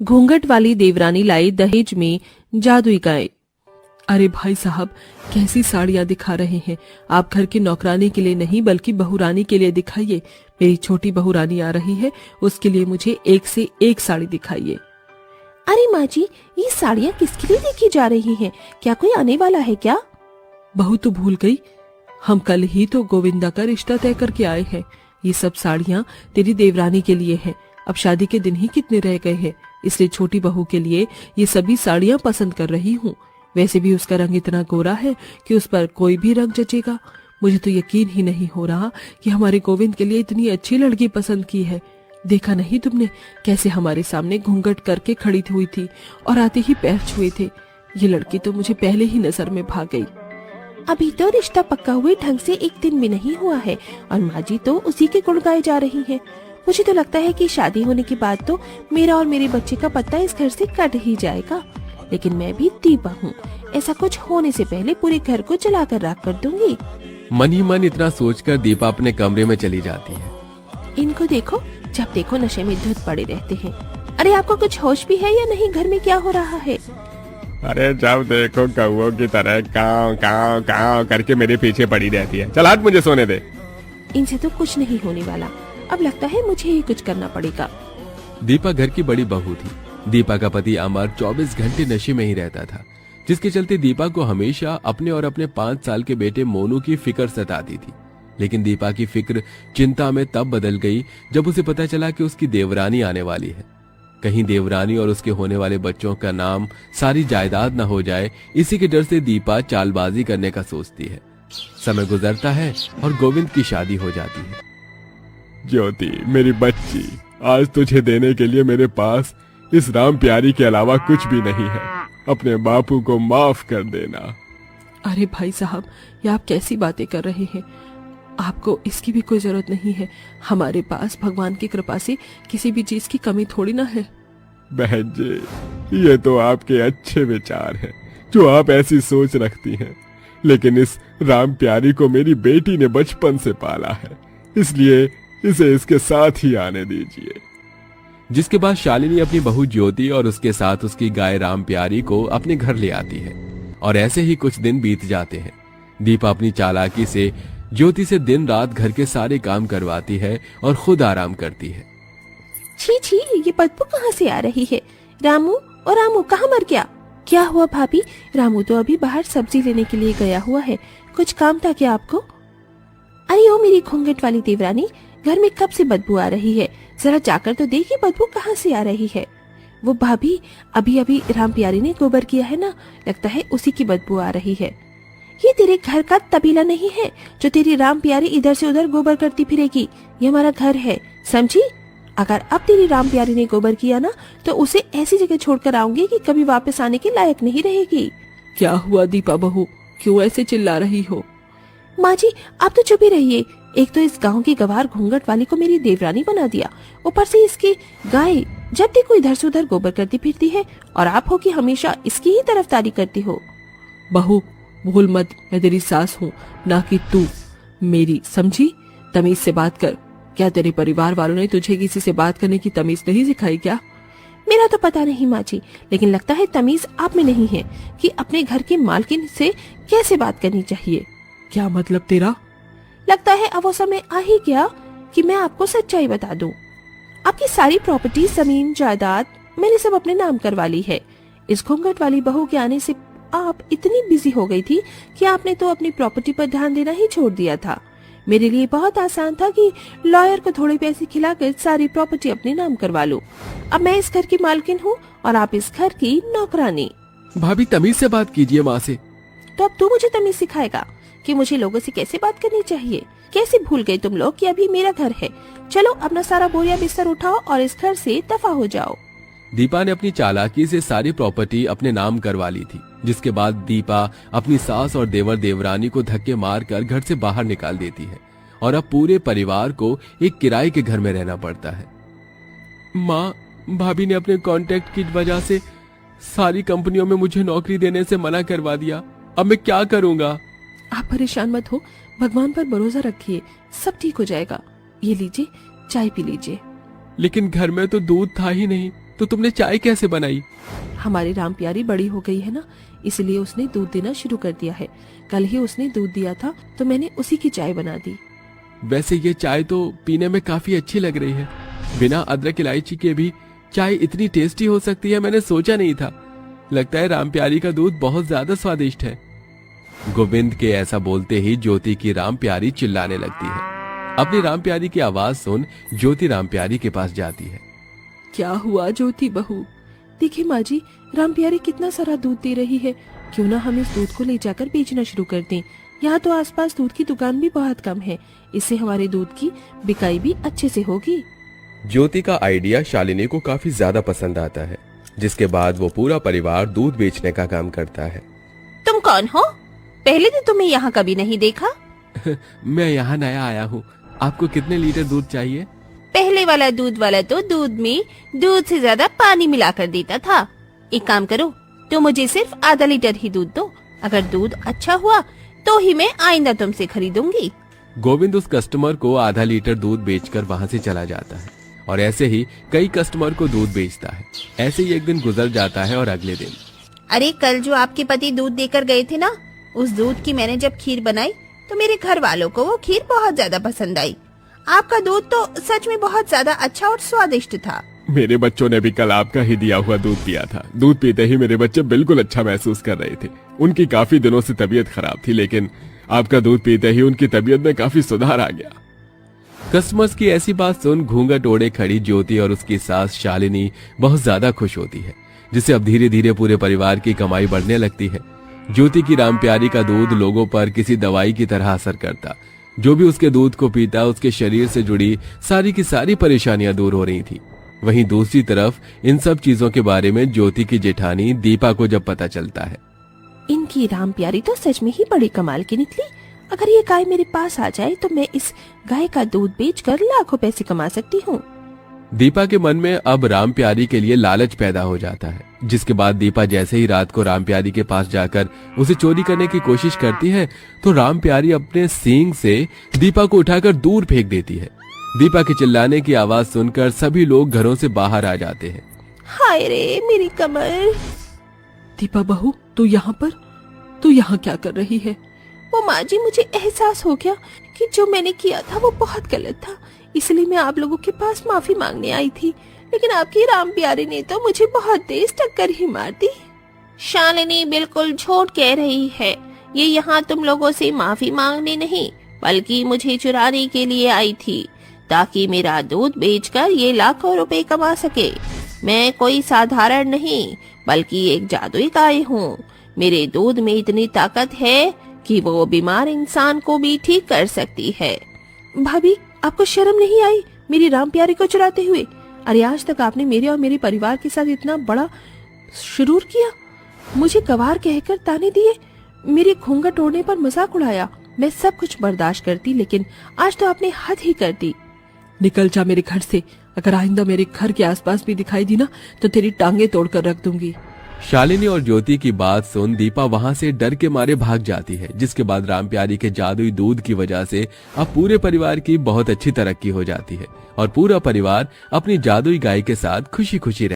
घूंघट वाली देवरानी लाई दहेज में जादुई गाय। अरे भाई साहब, कैसी साड़ियां दिखा रहे हैं आप। घर की नौकरानी के लिए नहीं बल्कि बहुरानी के लिए दिखाइए। मेरी छोटी बहुरानी आ रही है, उसके लिए मुझे एक से एक साड़ी दिखाइए। अरे माँ जी, ये साड़ियाँ किसके लिए देखी जा रही हैं? क्या कोई आने वाला है क्या? बहू तो भूल गई, हम कल ही तो गोविंदा का रिश्ता तय करके आए हैं। ये सब साड़ियाँ तेरी देवरानी के लिए हैं। अब शादी के दिन ही कितने रह गए हैं, इसलिए छोटी बहू के लिए ये सभी साड़ियाँ पसंद कर रही हूँ। वैसे भी उसका रंग इतना गोरा है कि उस पर कोई भी रंग जचेगा। मुझे तो यकीन ही नहीं हो रहा कि हमारे गोविंद के लिए इतनी अच्छी लड़की पसंद की है। देखा नहीं तुमने कैसे हमारे सामने घूंघट करके खड़ी हुई थी और आते ही पैर छुए थे। ये लड़की तो मुझे पहले ही नजर में भाग गई। अभी तो रिश्ता पक्का हुए ढंग से एक दिन भी नहीं हुआ है और माँ जी तो उसी के गुण गाए जा रही हैं। मुझे तो लगता है कि शादी होने के बाद तो मेरा और मेरे बच्चे का पत्ता इस घर से कट ही जाएगा। लेकिन मैं भी दीपा हूँ, ऐसा कुछ होने से पहले पूरे घर को जला कर राख कर दूंगी। मन ही मन इतना सोचकर दीपा अपने कमरे में चली जाती है। इनको देखो, जब देखो नशे में धुत पड़े रहते हैं। अरे आपको कुछ होश भी है या नहीं? घर में क्या हो रहा है? अरे जब देखो कौओं की तरह काव काव काव करके मेरे पीछे पड़ी रहती है। चल हट, मुझे सोने दे। इनसे तो कुछ नहीं होने वाला। अब लगता है मुझे ही कुछ करना पड़ेगा। दीपा घर की बड़ी बहू थी। दीपा का पति अमर 24 घंटे नशे में ही रहता था, जिसके चलते दीपा को हमेशा अपने और अपने 5 साल के बेटे मोनू की फिक्र सताती थी। लेकिन दीपा की फिक्र चिंता में तब बदल गई जब उसे पता चला कि उसकी देवरानी आने वाली है। कहीं देवरानी और उसके होने वाले बच्चों का नाम सारी जायदाद न हो जाए, इसी के डर से दीपा चालबाजी करने का सोचती है। समय गुजरता है और गोविंद की शादी हो जाती है। ज्योति मेरी बच्ची, आज तुझे देने के लिए मेरे पास इस राम प्यारी के अलावा कुछ भी नहीं है। अपने बापू को माफ कर देना। अरे भाई साहब, ये आप कैसी बातें कर रहे हैं? आपको इसकी भी कोई जरूरत नहीं है। हमारे पास भगवान की कृपा से किसी भी चीज की कमी थोड़ी ना है। बहन जी, ये तो आपके अच्छे विचार हैं जो आप ऐसी सोच रखती हैं, लेकिन इस राम प्यारी को मेरी बेटी ने बचपन से पाला है, इसलिए इसे इसके साथ ही आने दीजिए। जिसके बाद शालिनी अपनी बहू ज्योति और उसके साथ उसकी गाय राम प्यारी को अपने घर ले आती है और ऐसे ही कुछ दिन बीत जाते हैं। दीपा अपनी चालाकी से ज्योति से दिन रात घर के सारे काम करवाती है और खुद आराम करती है। छी छी, ये बदबू कहाँ से आ रही है? रामू, और रामू कहाँ मर गया? क्या हुआ भाभी? रामू तो अभी बाहर सब्जी लेने के लिए गया हुआ है। कुछ काम था क्या आपको? अरे ओ मेरी घूंघट वाली देवरानी, घर में कब से बदबू आ रही है? जरा जाकर तो देखिए बदबू कहाँ से आ रही है। वो भाभी, अभी अभी राम प्यारी ने गोबर किया है ना, लगता है उसी की बदबू आ रही है। ये तेरे घर का तबीला नहीं है जो तेरी राम प्यारी इधर से उधर गोबर करती फिरेगी। ये हमारा घर है, समझी? अगर अब तेरी राम प्यारी ने गोबर किया ना तो उसे ऐसी जगह छोड़कर आऊंगी कि कभी वापस आने के लायक नहीं रहेगी। क्या हुआ दीपा बहू, क्यों ऐसे चिल्ला रही हो? माँ जी, आप तो चुप ही रहिए। एक तो इस गांव की गवार घूंघट वाली को मेरी देवरानी बना दिया, ऊपर से इसकी गाय जब देखो इधर से उधर गोबर करती फिरती है और आप हो कि हमेशा इसकी ही तरफदारी करती हो। बहू भूल मत, मैं तेरी सास हूँ ना कि तू मेरी, समझी? तमीज से बात कर। क्या तेरे परिवार वालों ने तुझे किसी से बात करने की तमीज नहीं सिखाई क्या? मेरा तो पता नहीं माँ जी, लेकिन लगता है तमीज आप में नहीं है कि अपने घर की मालकिन से कैसे बात करनी चाहिए। क्या मतलब तेरा? लगता है अब वो समय आ ही गया कि मैं आपको सच्चाई बता दूं। आपकी सारी प्रॉपर्टी, जमीन जायदाद मैंने सब अपने नाम करवा ली है। इस घूंघट वाली बहू के आने से आप इतनी बिजी हो गई थी कि आपने तो अपनी प्रॉपर्टी पर ध्यान देना ही छोड़ दिया था। मेरे लिए बहुत आसान था कि लॉयर को थोड़े पैसे खिलाकर सारी प्रॉपर्टी अपने नाम करवा लूं। अब मैं इस घर की मालकिन हूँ और आप इस घर की नौकरानी। भाभी तमीज से बात कीजिए माँ से। तो अब तू मुझे तमीज सिखाएगा कि मुझे लोगों से कैसे बात करनी चाहिए? कैसे भूल गए तुम लोग कि अभी मेरा घर है? चलो अपना सारा बोरिया बिस्तर उठाओ और इस घर से दफा हो जाओ। दीपा ने अपनी चालाकी से सारी प्रॉपर्टी अपने नाम करवा ली थी, जिसके बाद दीपा अपनी सास और देवर देवरानी को धक्के मारकर घर से बाहर निकाल देती है और अब पूरे परिवार को एक किराए के घर में रहना पड़ता है। माँ, भाभी ने अपने कॉन्ट्रैक्ट की वजह से सारी कंपनियों में मुझे नौकरी देने से मना करवा दिया। अब मैं क्या करूँगा? आप परेशान मत हो, भगवान पर भरोसा रखिए, सब ठीक हो जाएगा। ये लीजिए, चाय पी लीजिए। लेकिन घर में तो दूध था ही नहीं। तो तुमने चाय कैसे बनाई? हमारी राम प्यारी बड़ी हो गई है ना, इसलिए उसने दूध देना शुरू कर दिया है। कल ही उसने दूध दिया था तो मैंने उसी की चाय बना दी। वैसे ये चाय तो पीने में काफी अच्छी लग रही है। बिना अदरक इलायची के भी चाय इतनी टेस्टी हो सकती है, मैंने सोचा नहीं था। लगता है राम प्यारी का दूध बहुत ज्यादा स्वादिष्ट है। गोविंद के ऐसा बोलते ही ज्योति की राम प्यारी चिल्लाने लगती है। अपनी राम प्यारी की आवाज सुन ज्योति राम प्यारी के पास जाती है। क्या हुआ ज्योति बहू? देखिए माँ जी, राम प्यारी कितना सारा दूध दे रही है। क्यों ना हम इस दूध को ले जाकर बेचना शुरू कर दें। यहाँ तो आसपास दूध की दुकान भी बहुत कम है, इससे हमारे दूध की बिकाई भी अच्छे से होगी। ज्योति का आइडिया शालिनी को काफी ज्यादा पसंद आता है, जिसके बाद वो पूरा परिवार दूध बेचने का काम करता है। तुम कौन हो? पहले तो तुम्हें यहाँ कभी नहीं देखा। मैं यहाँ नया आया हूँ। आपको कितने लीटर दूध चाहिए? पहले वाला तो दूध में दूध से ज्यादा पानी मिलाकर देता था। एक काम करो, तो मुझे सिर्फ आधा लीटर ही दूध दो। अगर दूध अच्छा हुआ तो ही मैं आइंदा तुमसे खरीदूंगी। गोविंद उस कस्टमर को आधा लीटर दूध बेचकर वहाँ से चला जाता है और ऐसे ही कई कस्टमर को दूध बेचता है। ऐसे ही एक दिन गुजर जाता है और अगले दिन, अरे कल जो आपके पति दूध देकर गए थे ना, उस दूध की मैंने जब खीर बनाई तो मेरे घर वालों को वो खीर बहुत ज्यादा पसंद आई। आपका दूध तो सच में बहुत ज्यादा अच्छा और स्वादिष्ट था। मेरे बच्चों ने भी कल आपका ही दिया हुआ दूध पिया था। दूध पीते ही मेरे बच्चे बिल्कुल अच्छा महसूस कर रहे थे। उनकी काफी दिनों से तबीयत खराब थी, लेकिन आपका दूध पीते ही उनकी तबीयत में काफी सुधार आ गया। कस्टमर्स की ऐसी बात सुन घूंघट ओढ़े खड़ी ज्योति और उसकी सास शालिनी बहुत ज्यादा खुश होती है, जिससे अब धीरे धीरे पूरे परिवार की कमाई बढ़ने लगती है। ज्योति की राम प्यारी का दूध लोगों पर किसी दवाई की तरह असर करता। जो भी उसके दूध को पीता उसके शरीर से जुड़ी सारी की सारी परेशानियां दूर हो रही थी। वहीं दूसरी तरफ इन सब चीजों के बारे में ज्योति की जेठानी दीपा को जब पता चलता है, इनकी राम प्यारी तो सच में ही बड़ी कमाल की निकली। अगर ये गाय मेरे पास आ जाए तो मैं इस गाय का दूध बेचकर लाखों पैसे कमा सकती हूँ। दीपा के मन में अब राम प्यारी के लिए लालच पैदा हो जाता है, जिसके बाद दीपा जैसे ही रात को राम प्यारी के पास जाकर उसे चोरी करने की कोशिश करती है तो राम प्यारी अपने सींग से दीपा को उठाकर दूर फेंक देती है। दीपा के चिल्लाने की आवाज सुनकर सभी लोग घरों से बाहर आ जाते हैं। हाय रे मेरी कमर। दीपा बहू, तू यहाँ क्या कर रही है? वो माँ जी, मुझे एहसास हो गया कि जो मैंने किया था वो बहुत गलत था, इसलिए मैं आप लोगों के पास माफी मांगने आई थी। लेकिन आपकी राम प्यारी ने तो मुझे बहुत तेज टक्कर ही मार दी। शालिनी बिल्कुल झूठ कह रही है। ये यहाँ तुम लोगों से माफी मांगने नहीं बल्कि मुझे चुराने के लिए आई थी, ताकि मेरा दूध बेचकर ये लाखों रुपए कमा सके। मैं कोई साधारण नहीं बल्कि एक जादुई गाय हूँ। मेरे दूध में इतनी ताकत है कि वो बीमार इंसान को भी ठीक कर सकती है। भाभी, आपको शर्म नहीं आई मेरी राम प्यारी को चुराते हुए? अरे आज तक आपने मेरे और मेरे परिवार के साथ इतना बड़ा शुरूर किया, मुझे गवार कहकर ताने दिए, मेरे घूंघट ओढ़ने पर मजाक उड़ाया। मैं सब कुछ बर्दाश्त करती, लेकिन आज तो आपने हद ही कर दी। निकल जा मेरे घर से। अगर आइंदा मेरे घर के आसपास भी दिखाई दी ना तो तेरी टांगे तोड़कर रख दूंगी। शालिनी और ज्योति की बात सुन दीपा वहां से डर के मारे भाग जाती है, जिसके बाद राम प्यारी के जादुई दूध की वजह से अब पूरे परिवार की बहुत अच्छी तरक्की हो जाती है और पूरा परिवार अपनी जादुई गाय के साथ खुशी खुशी